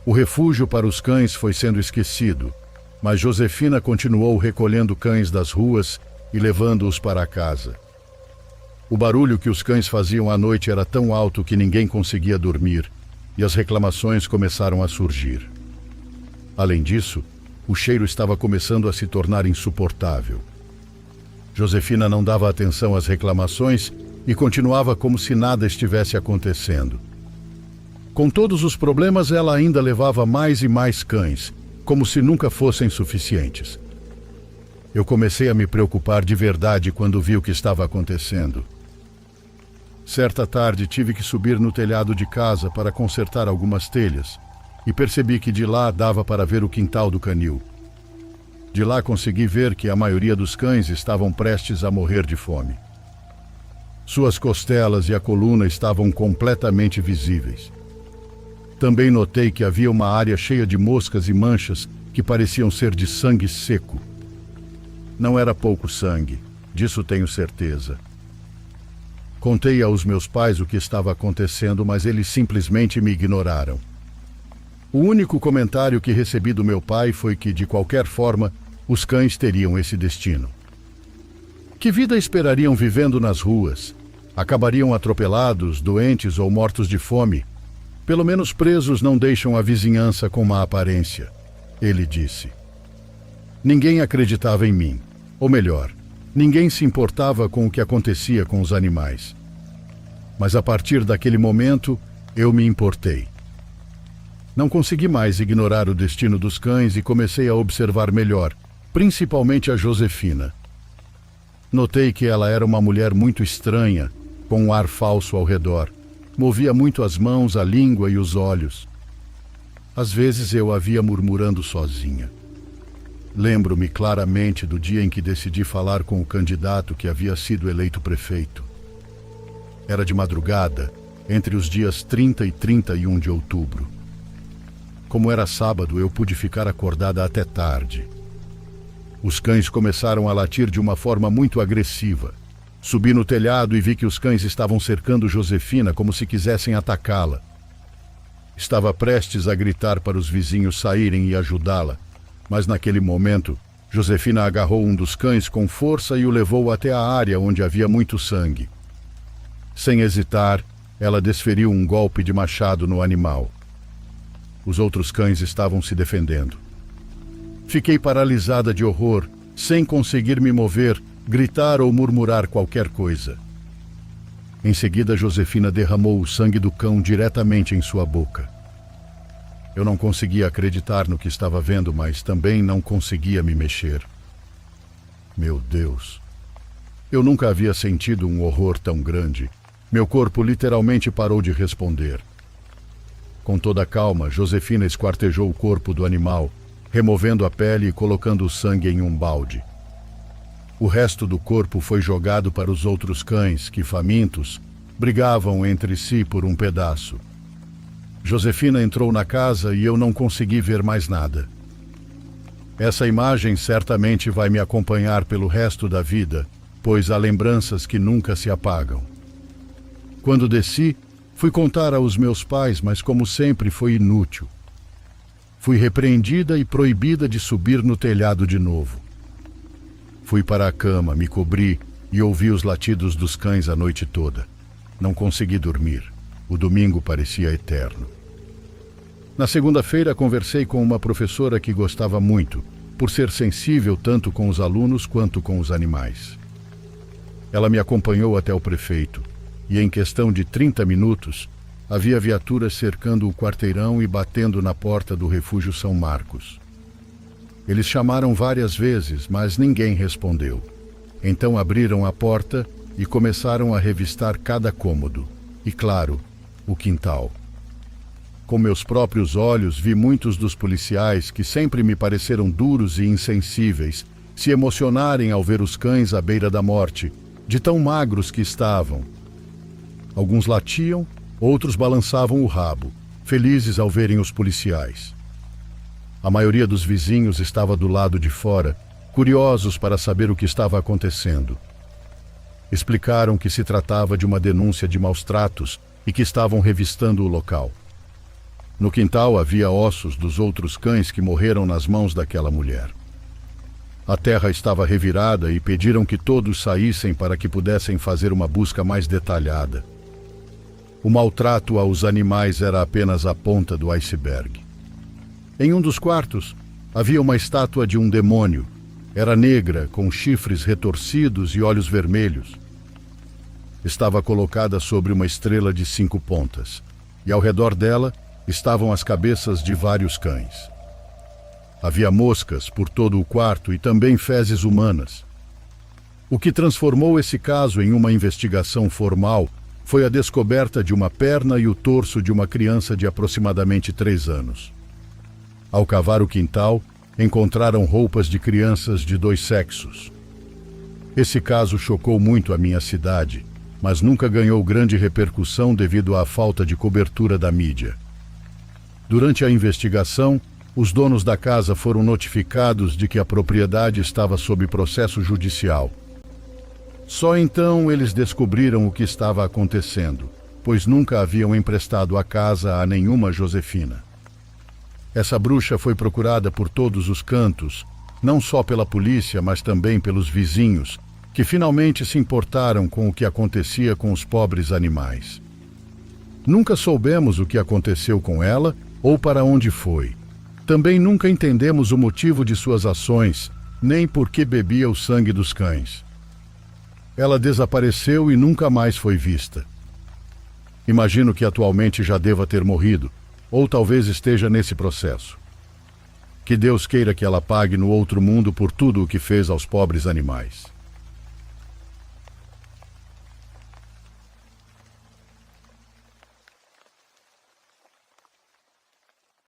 O refúgio para os cães foi sendo esquecido, mas Josefina continuou recolhendo cães das ruas e levando-os para casa. O barulho que os cães faziam à noite era tão alto que ninguém conseguia dormir, e as reclamações começaram a surgir. Além disso, o cheiro estava começando a se tornar insuportável. Josefina não dava atenção às reclamações e continuava como se nada estivesse acontecendo. Com todos os problemas, ela ainda levava mais e mais cães, como se nunca fossem suficientes. Eu comecei a me preocupar de verdade quando vi o que estava acontecendo. Certa tarde tive que subir no telhado de casa para consertar algumas telhas e percebi que de lá dava para ver o quintal do canil. De lá consegui ver que a maioria dos cães estavam prestes a morrer de fome. Suas costelas e a coluna estavam completamente visíveis. Também notei que havia uma área cheia de moscas e manchas que pareciam ser de sangue seco. Não era pouco sangue, disso tenho certeza. Contei aos meus pais o que estava acontecendo, mas eles simplesmente me ignoraram. O único comentário que recebi do meu pai foi que, de qualquer forma, os cães teriam esse destino. Que vida esperariam vivendo nas ruas? Acabariam atropelados, doentes ou mortos de fome? Pelo menos presos não deixam a vizinhança com má aparência, ele disse. Ninguém acreditava em mim, ou melhor, ninguém se importava com o que acontecia com os animais. Mas a partir daquele momento, eu me importei. Não consegui mais ignorar o destino dos cães e comecei a observar melhor, principalmente a Josefina. Notei que ela era uma mulher muito estranha, com um ar falso ao redor. Movia muito as mãos, a língua e os olhos. Às vezes eu a via murmurando sozinha. Lembro-me claramente do dia em que decidi falar com o candidato que havia sido eleito prefeito. Era de madrugada, entre os dias 30 e 31 de outubro. Como era sábado, eu pude ficar acordada até tarde. Os cães começaram a latir de uma forma muito agressiva. Subi no telhado e vi que os cães estavam cercando Josefina como se quisessem atacá-la. Estava prestes a gritar para os vizinhos saírem e ajudá-la, mas naquele momento, Josefina agarrou um dos cães com força e o levou até a área onde havia muito sangue. Sem hesitar, ela desferiu um golpe de machado no animal. Os outros cães estavam se defendendo. Fiquei paralisada de horror, sem conseguir me mover, gritar ou murmurar qualquer coisa. Em seguida, Josefina derramou o sangue do cão diretamente em sua boca. Eu não conseguia acreditar no que estava vendo, mas também não conseguia me mexer. Meu Deus! Eu nunca havia sentido um horror tão grande. Meu corpo literalmente parou de responder. Com toda a calma, Josefina esquartejou o corpo do animal, removendo a pele e colocando o sangue em um balde. O resto do corpo foi jogado para os outros cães que, famintos, brigavam entre si por um pedaço. Josefina entrou na casa e eu não consegui ver mais nada. Essa imagem certamente vai me acompanhar pelo resto da vida, pois há lembranças que nunca se apagam. Quando desci, fui contar aos meus pais, mas como sempre foi inútil. Fui repreendida e proibida de subir no telhado de novo. Fui para a cama, me cobri e ouvi os latidos dos cães a noite toda. Não consegui dormir. O domingo parecia eterno. Na segunda-feira, conversei com uma professora que gostava muito, por ser sensível tanto com os alunos quanto com os animais. Ela me acompanhou até o prefeito, e em questão de 30 minutos, havia viaturas cercando o quarteirão e batendo na porta do Refúgio São Marcos. Eles chamaram várias vezes, mas ninguém respondeu. Então abriram a porta e começaram a revistar cada cômodo. E, claro, o quintal. Com meus próprios olhos, vi muitos dos policiais, que sempre me pareceram duros e insensíveis, se emocionarem ao ver os cães à beira da morte, de tão magros que estavam. Alguns latiam, outros balançavam o rabo, felizes ao verem os policiais. A maioria dos vizinhos estava do lado de fora, curiosos para saber o que estava acontecendo. Explicaram que se tratava de uma denúncia de maus-tratos e que estavam revistando o local. No quintal havia ossos dos outros cães que morreram nas mãos daquela mulher. A terra estava revirada e pediram que todos saíssem para que pudessem fazer uma busca mais detalhada. O maltrato aos animais era apenas a ponta do iceberg. Em um dos quartos, havia uma estátua de um demônio. Era negra, com chifres retorcidos e olhos vermelhos. Estava colocada sobre uma estrela de 5 pontas, e ao redor dela estavam as cabeças de vários cães. Havia moscas por todo o quarto e também fezes humanas. O que transformou esse caso em uma investigação formal foi a descoberta de uma perna e o torso de uma criança de aproximadamente 3 anos. Ao cavar o quintal, encontraram roupas de crianças de 2 sexos. Esse caso chocou muito a minha cidade, mas nunca ganhou grande repercussão devido à falta de cobertura da mídia. Durante a investigação, os donos da casa foram notificados de que a propriedade estava sob processo judicial. Só então eles descobriram o que estava acontecendo, pois nunca haviam emprestado a casa a nenhuma Josefina. Essa bruxa foi procurada por todos os cantos, não só pela polícia, mas também pelos vizinhos, que finalmente se importaram com o que acontecia com os pobres animais. Nunca soubemos o que aconteceu com ela ou para onde foi. Também nunca entendemos o motivo de suas ações, nem por que bebia o sangue dos cães. Ela desapareceu e nunca mais foi vista. Imagino que atualmente já deva ter morrido, ou talvez esteja nesse processo. Que Deus queira que ela pague no outro mundo por tudo o que fez aos pobres animais.